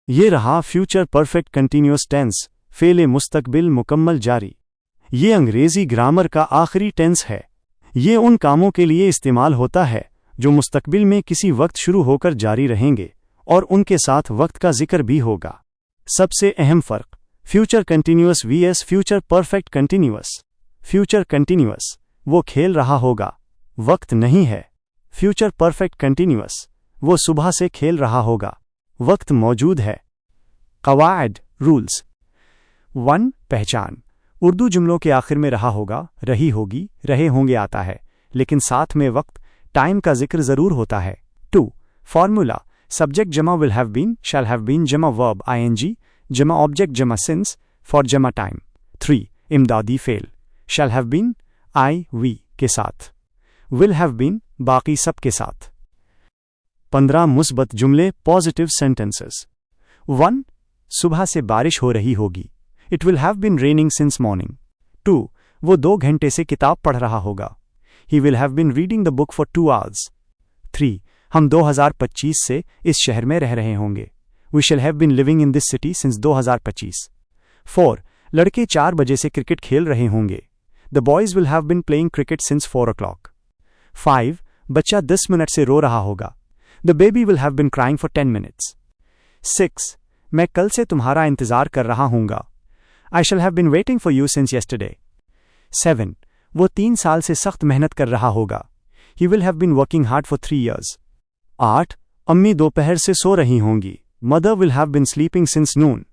ये रहा future perfect continuous tense, फेले मुस्तकबिल मुकम्मल जारी। ये अंग्रेजी ग्रामर का आखिरी टेंस है। ये उन कामों के लिए इस्तेमाल होता है जो मुस्तकबिल में किसी वक्त शुरू होकर जारी रहेंगे और उनके साथ वक्त का जिक्र भी होगा। सबसे अहम फ़र्क, future continuous vs future perfect continuous. Future continuous वो खेल रहा होगा, वक्त नहीं है। फ्यूचर परफेक्ट कंटिन्यूअस वो सुबह से खेल रहा होगा, वक्त मौजूद है। कवायद रूल्स। 1. पहचान। उर्दू जुमलों के आखिर में रहा होगा, रही होगी, रहे होंगे आता है, लेकिन साथ में वक्त टाइम का जिक्र ज़रूर होता है। 2. फॉर्मूला। सब्जेक्ट जमा will have been, shall have been जमा वर्ब आईएनजी जमा ऑब्जेक्ट जमा सिंस फॉर जमा टाइम। 3. इमदादी फेल। Shall have been I we के साथ, विल हैव बीन बाकी सब के साथ। 15 मुस्बत जुमले पॉजिटिव सेंटेंसेस। 1. सुबह से बारिश हो रही होगी, it will have been raining since morning. 2. वो 2 घंटे से किताब पढ़ रहा होगा, he will have been reading the book for 2 hours. 3. हम 2025 से इस शहर में रह रहे होंगे, we shall have been living in this city since 2025। 4. लड़के 4 बजे से क्रिकेट खेल रहे होंगे, the boys will have been playing cricket since 4 o'clock। 5. बच्चा 10 मिनट से रो रहा होगा, the baby will have been crying for 10 minutes। 6. मैं कल से तुम्हारा इंतजार कर रहा हूंगा, I shall have been waiting for you since yesterday. 7. वो 3 साल से सख्त मेहनत कर रहा होगा, he will have been working hard for 3 years। 8. अम्मी दोपहर से सो रही होंगी, mother will have been sleeping since noon.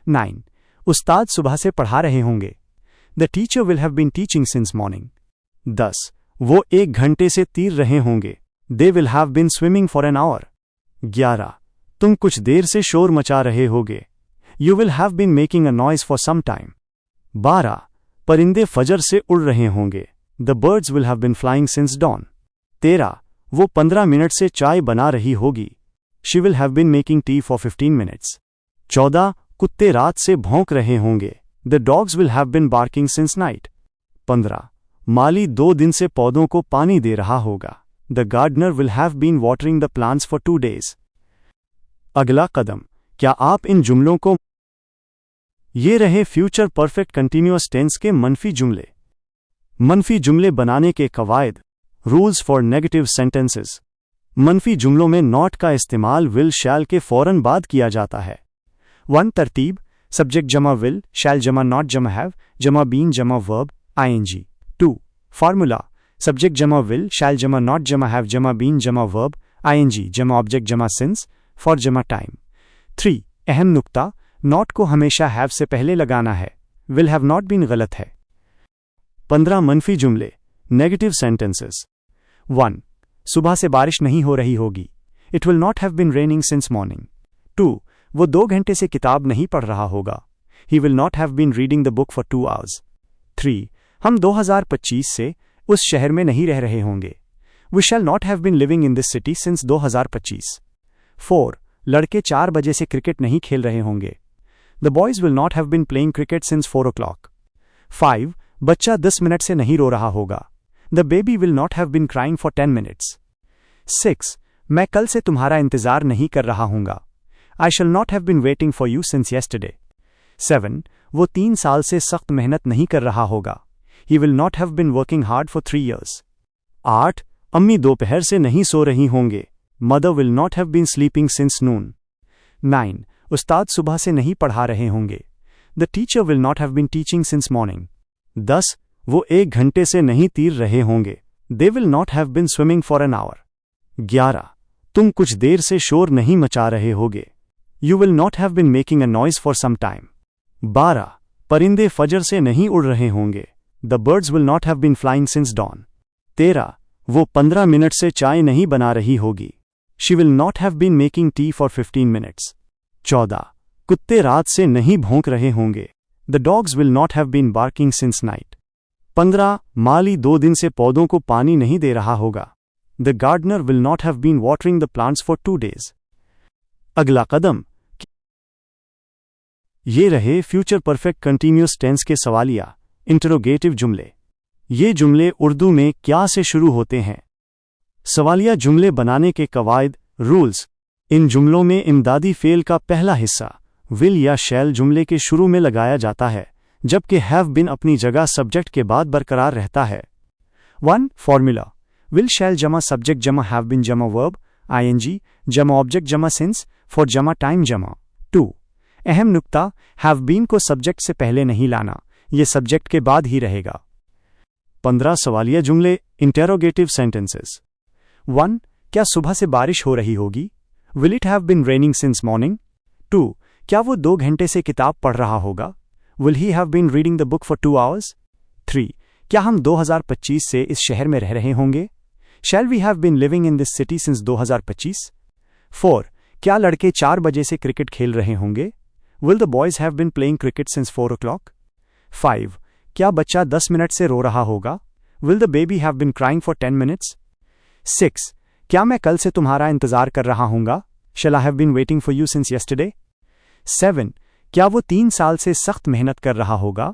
9. उस्ताद सुबह से पढ़ा रहे होंगे, the teacher will have been teaching since morning. 10. वो 1 घंटे से तैर रहे होंगे, they will have been swimming for an hour. 11. तुम कुछ देर से शोर मचा रहे होगे, you will have been making a noise for some time. 12. परिंदे फजर से उड़ रहे होंगे, the birds will have been flying since dawn. 13. वो 15 मिनट से चाय बना रही होगी, she will have been making tea for 15 minutes। 14. कुत्ते रात से भौंक रहे होंगे, the dogs will have been barking since night. 15. माली 2 दिन से पौधों को पानी दे रहा होगा, the gardener will have been watering the plants for 2 days। अगला कदम, क्या आप इन जुमलों को। ये रहे फ्यूचर परफेक्ट कंटिन्यूअस टेंस के मनफी जुमले। मनफी जुमले बनाने के कवायद रूल्स फॉर नेगेटिव सेंटेंसेस। मनफी जुमलों में नॉट का इस्तेमाल विल शैल के फौरन बाद किया जाता है। 1. तरतीब। सब्जेक्ट जमा विल, शैल जमा नॉट जमा हैव जमा बीन जमा वर्ब आईएनजी। 2. फार्मूला। सब्जेक्ट जमा विल, शैल जमा नॉट जमा हैव जमा बीन जमा वर्ब आईएनजी जमा ऑब्जेक्ट जमा सिंस फॉर जमा टाइम। 3. अहम नुक्ता, नॉट को हमेशा हैव से पहले लगाना है, विल हैव नॉट बीन गलत है। 15 मनफी जुमले नेगेटिव सेंटेंसेस। 1. सुबह से बारिश नहीं हो रही होगी, it will not have been raining since morning. 2. वो 2 घंटे से किताब नहीं पढ़ रहा होगा, he will not have been reading the book for 2 hours। 3. हम 2025 से उस शहर में नहीं रह रहे होंगे, we shall not have been living in this city since 2025। 4. लड़के 4 बजे से क्रिकेट नहीं खेल रहे होंगे, the boys will not have been playing cricket since 4 o'clock। 5. बच्चा 10 मिनट से नहीं रो रहा होगा, the baby will not have been crying for 10 minutes। 6. मैं कल से तुम्हारा इंतजार नहीं कर रहा हूंगा, I shall not have been waiting for you since yesterday. 7. वो 3 साल से सख्त मेहनत नहीं कर रहा होगा, he will not have been working hard for 3 years। 8. अम्मी दोपहर से नहीं सो रही होंगे, mother will not have been sleeping since noon. 9. उस्ताद सुबह से नहीं पढ़ा रहे होंगे, the teacher will not have been teaching since morning. 10. वो 1 घंटे से नहीं तैर रहे होंगे, they will not have been swimming for an hour. 11. तुम कुछ देर से शोर नहीं मचा रहे होगे, you will not have been making a noise for some time. 12. परिंदे फजर से नहीं उड़ रहे होंगे, the birds will not have been flying since dawn. 13. वो 15 मिनट से चाय नहीं बना रही होगी, she will not have been making tea for 15 minutes। 14. कुत्ते रात से नहीं भौंक रहे होंगे, the dogs will not have been barking since night. 15. माली 2 दिन से पौधों को पानी नहीं दे रहा होगा, the gardener will not have been watering the plants for 2 days। अगला कदम, ये रहे फ्यूचर परफेक्ट कंटिन्यूअस टेंस के सवालिया इंटरोगेटिव जुमले। ये जुमले उर्दू में क्या से शुरू होते हैं। सवालिया जुमले बनाने के कवायद रूल्स। इन जुमलों में इमदादी फेल का पहला हिस्सा विल या शैल जुमले के शुरू में लगाया जाता है, जबकि हैव बीन अपनी जगह सब्जेक्ट के बाद बरकरार रहता है। 1. फॉर्मूला विल शैल जमा सब्जेक्ट जमा हैव बीन जमा वर्ब आईएनजी जमा ऑब्जेक्ट जमा सिंस फॉर जमा टाइम जमा। 2. अहम नुक्ता हैव बीन को सब्जेक्ट से पहले नहीं लाना, यह सब्जेक्ट के बाद ही रहेगा। 15 सवालिया जुमले इंटेरोगेटिव सेंटेंसेस। 1. क्या सुबह से बारिश हो रही होगी? Will it have been raining since morning? 2. क्या वो 2 घंटे से किताब पढ़ रहा होगा? Will he have been reading the book for 2 hours? 3. क्या हम 2025 से इस शहर में रह रहे होंगे? Shall we have been living in this city since 2025? 4. क्या लड़के 4 बजे से क्रिकेट खेल रहे होंगे? Will the boys have been playing cricket since 4 o'clock? 5. क्या बच्चा 10 मिनट से रो रहा होगा? Will the baby have been crying for 10 minutes? 6. क्या मैं कल से तुम्हारा इंतजार कर रहा हूंगा? Shall I have been waiting for you since yesterday? 7. क्या वो 3 साल से सख्त मेहनत कर रहा होगा?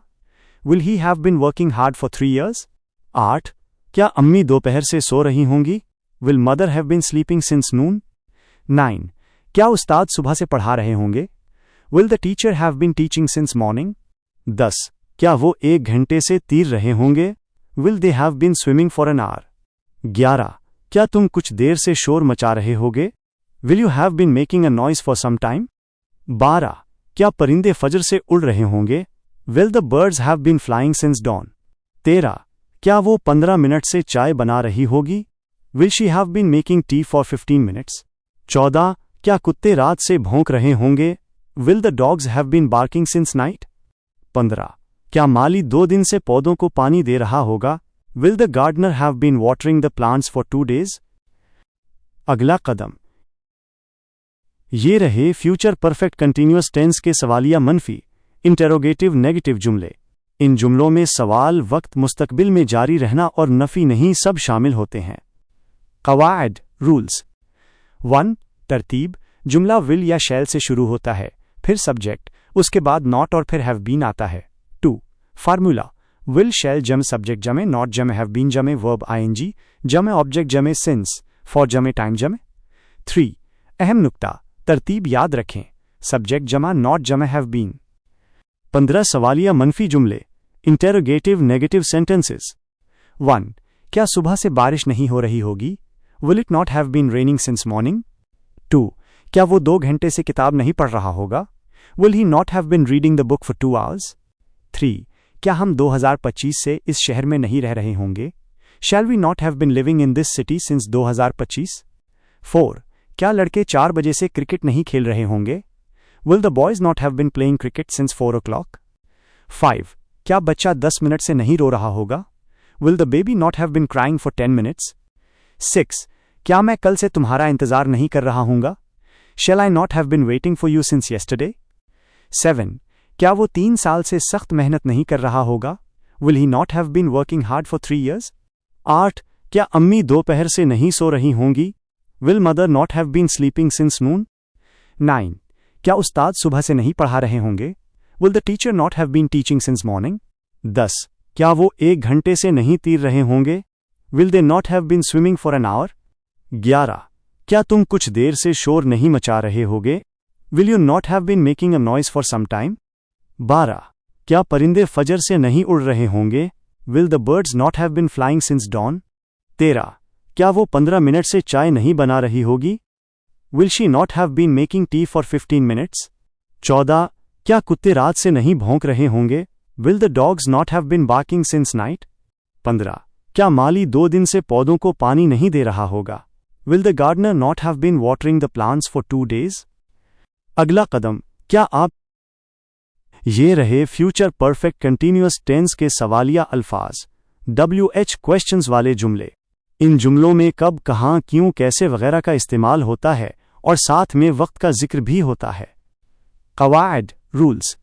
Will he have been working hard for 3 years? 8. क्या अम्मी दोपहर से सो रही होंगी? Will mother have been sleeping since noon? 9. क्या उस्ताद सुबह से पढ़ा रहे होंगे? Will the teacher have been teaching since morning? 10. क्या वो 1 घंटे से तीर रहे होंगे? Will they have been swimming for an hour? 11. क्या तुम कुछ देर से शोर मचा रहे होगे? Will you have been making a noise for some time? 12. क्या परिंदे फजर से उड़ रहे होंगे? Will the birds have been flying since dawn? 13. क्या वो 15 मिनट से चाय बना रही होगी? Will she have been making tea for 15 minutes? 14. क्या कुत्ते रात से भौंक रहे होंगे? Will the dogs have been barking since night? 15. क्या माली 2 दिन से पौधों को पानी दे रहा होगा? Will the gardener have been watering the plants for 2 days? अगला कदम। ये रहे फ्यूचर परफेक्ट कंटीन्यूअस टेंस के सवालिया मनफी इंटेरोगेटिव नेगेटिव जुमले। इन जुमलों में सवाल वक्त मुस्तकबिल में जारी रहना और नफी नहीं सब शामिल होते हैं। कवायद रूल्स। 1. तरतीब जुमला विल या शैल से शुरू होता है, फिर सब्जेक्ट, उसके बाद नॉट और फिर हैव बीन आता है। 2. फार्मूला विल शैल जम सब्जेक्ट जमे नॉट जमे हैव बीन जमे वर्ब आईएनजी जमे ऑब्जेक्ट जमे सिंस फॉर जमे टाइम जमे। 3. अहम नुक्ता तरतीब याद रखें, सब्जेक्ट जमा नॉट जमे हैव बीन। 15 सवालिया मनफी जुमले इंटेरोगेटिव नेगेटिव सेंटेंसेस। 1. क्या सुबह से बारिश नहीं हो रही होगी? Will it not have been raining since morning? 2. क्या वो 2 घंटे से किताब नहीं पढ़ रहा होगा? Will he not have been reading the book for 2 hours? 3. क्या हम 2025 से इस शहर में नहीं रह रहे होंगे? Shall we not have been living in this city since 2025? 4. क्या लड़के 4 बजे से क्रिकेट नहीं खेल रहे होंगे? Will the boys not have been playing cricket since 4 o'clock? 5. क्या बच्चा 10 मिनट से नहीं रो रहा होगा? Will the baby not have been crying for 10 minutes? 6. क्या मैं कल से तुम्हारा इंतजार नहीं कर रहा हूंगा? Shall I not have been waiting for you since yesterday? 7. क्या वो 3 साल से सख्त मेहनत नहीं कर रहा होगा? Will he not have been working hard for 3 years? 8. क्या अम्मी दोपहर से नहीं सो रही होंगी? Will mother not have been sleeping since noon? 9. क्या उस्ताद सुबह से नहीं पढ़ा रहे होंगे? Will the teacher not have been teaching since morning? 10. क्या वो 1 घंटे से नहीं तीर रहे होंगे? Will they not have been swimming for an hour? 11. क्या तुम कुछ देर से शोर नहीं मचा रहे होगे? Will you not have been making a noise for some time? 12. क्या परिंदे फजर से नहीं उड़ रहे होंगे? Will the birds not have been flying since dawn? 13. क्या वो 15 मिनट से चाय नहीं बना रही होगी? Will she not have been making tea for 15 minutes? 14. क्या कुत्ते रात से नहीं भौंक रहे होंगे? Will the dogs not have been barking since night? 15. क्या माली 2 दिन से पौधों को पानी नहीं दे रहा होगा? Will the gardener not have been watering the plants for 2 days? अगला कदम। क्या आप ये रहे फ्यूचर परफेक्ट कंटीन्यूअस टेंस के सवालिया अल्फाज WH क्वेश्चंस वाले जुमले। इन जुमलों में कब कहाँ क्यों कैसे वगैरह का इस्तेमाल होता है और साथ में वक्त का जिक्र भी होता है। कवायद रूल्स।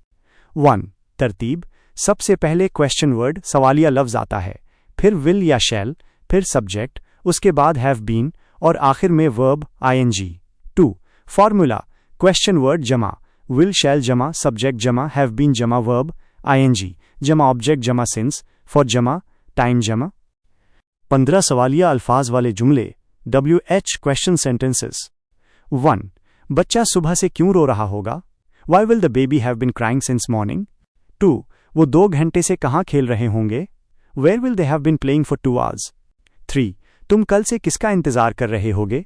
1. तरतीब सबसे पहले क्वेश्चन वर्ड सवालिया लफ्ज आता है, फिर विल या शैल, फिर सब्जेक्ट, उसके बाद हैव बीन और आखिर में verb I N G. 2. Formula question word जमा विल शैल जमा सब्जेक्ट जमा हैव बीन जमा वर्ब आईएनजी जमा ऑब्जेक्ट जमा सिंस फॉर जमा टाइम जमा। 15 सवालिया अल्फाज वाले जुमले WH क्वेश्चन सेंटेंसेस। 1. बच्चा सुबह से क्यों रो रहा होगा? Why will the baby have been crying since morning? 2. वो 2 घंटे से कहाँ खेल रहे होंगे? Where will they have been playing for 2 hours? 3. तुम कल से किसका इंतजार कर रहे होगे?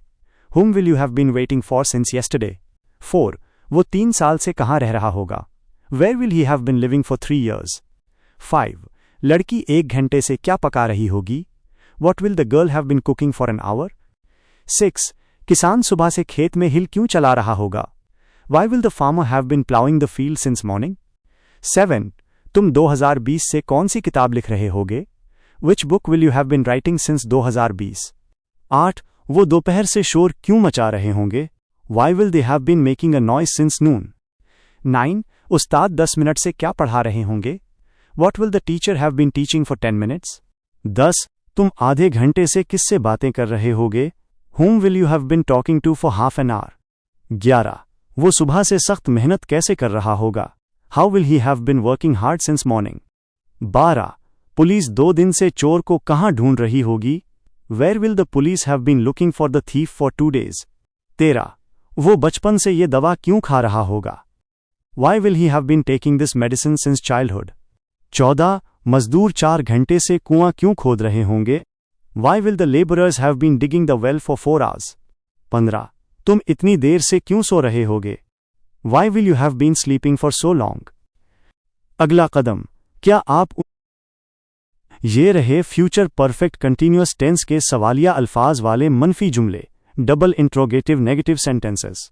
Whom will you have been waiting for since yesterday? 4. वो 3 साल से कहाँ रह रहा होगा? Where will he have been living for 3 years? 5. लड़की 1 घंटे से क्या पका रही होगी? What will the girl have been cooking for an hour? 6. किसान सुबह से खेत में हिल क्यों चला रहा होगा? Why will the farmer have been plowing the field since morning? 7. तुम 2020 से कौन सी किताब लिख रहे होगे? Which book will you have been writing since 2020? 8. वो दोपहर से शोर क्यों मचा रहे होंगे? Why will they have been making a noise since noon? 9. Ustad 10 minute से क्या पढ़ा रहे होंगे? What will the teacher have been teaching for 10 minutes? 10. तुम आधे घंटे से किससे बातें कर रहे होगे? Whom will you have been talking to for half an hour? 11. वो सुबह से सख्त मेहनत कैसे कर रहा होगा? How will he have been working hard since morning? 12. Police 2 दिन से चोर को कहाँ ढूंढ रही होगी? Where will the police have been looking for the thief for 2 days? 13. वो बचपन से ये दवा क्यों खा रहा होगा? Why will he have been taking this medicine since childhood? 14. मजदूर 4 घंटे से कुआं क्यों खोद रहे होंगे? Why will the laborers have been digging the well for 4 hours? 15. तुम इतनी देर से क्यों सो रहे होगे? Why will you have been sleeping for so long? अगला कदम, क्या आप ये रहे फ्यूचर परफेक्ट कंटिन्यूअस टेंस के सवालिया अल्फाज वाले मनफी जुमले, डबल इंट्रोगेटिव नेगेटिव सेंटेंसेस।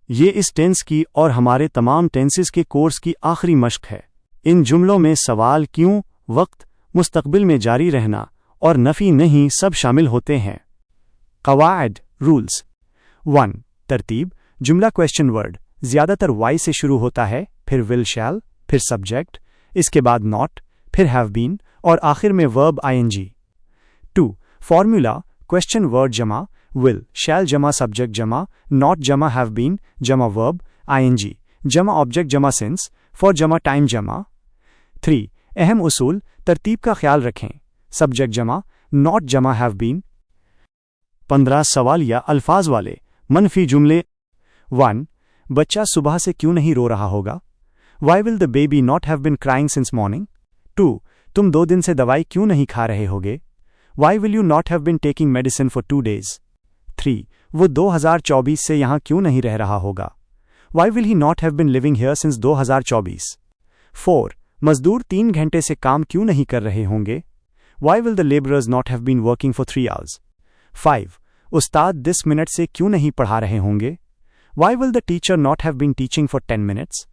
ये इस टेंस की और हमारे तमाम टेंसेस के कोर्स की आखिरी मश्क है। इन जुमलों में सवाल क्यों, वक्त, मुस्तकबिल में जारी रहना और नफ़ी नहीं सब शामिल होते हैं। कवायद रूल्स। 1. तरतीब, जुमला क्वेश्चन वर्ड ज़्यादातर वाई से शुरू होता है, फिर विल शैल, फिर सब्जेक्ट, इसके बाद नॉट, फिर हैव बीन और आखिर में verb ing। 2. Formula, question word जमा विल शैल जमा सब्जेक्ट जमा नॉट जमा हैव बीन जमा वर्ब ing जमा ऑब्जेक्ट जमा सिंस फॉर जमा टाइम जमा। 3. अहम उसूल, तरतीब का ख्याल रखें, सब्जेक्ट जमा नॉट जमा हैव बीन। 15 सवाल या अल्फाज वाले मनफी जुमले। 1. बच्चा सुबह से क्यों नहीं रो रहा होगा? Why will the baby not have been crying since morning? 2. तुम 2 दिन से दवाई क्यों नहीं खा रहे होगे? Why will you not have been taking medicine for 2 days? 3. वो 2024 से यहाँ क्यों नहीं रह रहा होगा? Why will he not have been living here since 2024? 4. मजदूर 3 घंटे से काम क्यों नहीं कर रहे होंगे? Why will the laborers not have been working for 3 hours? 5. Ustad 10 minute से क्यों नहीं पढ़ा रहे होंगे? Why will the teacher not have been teaching for 10 minutes?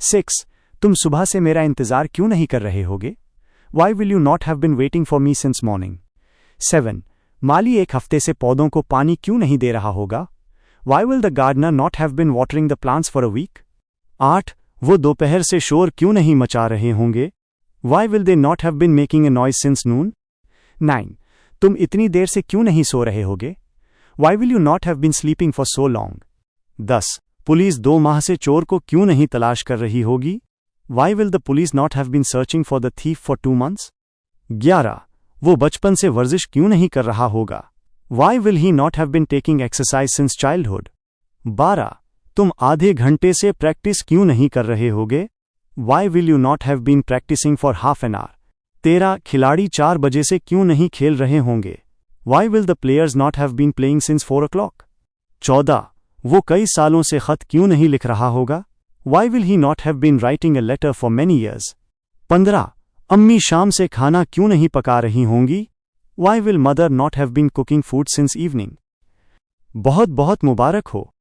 6. तुम सुबह से मेरा इंतजार क्यों नहीं कर रहे होगे? Why will you not have been waiting for me since morning? 7. माली 1 हफ्ते से पौधों को पानी क्यों नहीं दे रहा होगा? Why will the gardener not have been watering the plants for a week? 8. वो दोपहर से शोर क्यों नहीं मचा रहे होंगे? Why will they not have been making a noise since noon? 9. तुम इतनी देर से क्यों नहीं सो रहे होगे? Why will you not have been sleeping for so long? 10. Police 2 माह से चोर को क्यों नहीं तलाश कर रही होगी? Why will the police not have been searching for the thief for 2 months? 11. वो बचपन से वर्जिश क्यों नहीं कर रहा होगा? Why will he not have been taking exercise since childhood? 12. तुम आधे घंटे से प्रैक्टिस क्यों नहीं कर रहे होगे? Why will you not have been practicing for half an hour? 13. खिलाड़ी 4 बजे से क्यों नहीं खेल रहे होंगे? Why will the players not have been playing since 4 o'clock? 14. वो कई सालों से खत क्यों नहीं लिख रहा होगा? Why will he not have been writing a letter for many years? 15. अम्मी शाम से खाना क्यों नहीं पका रही होंगी? Why will mother not have been cooking food since evening? बहुत बहुत मुबारक हो।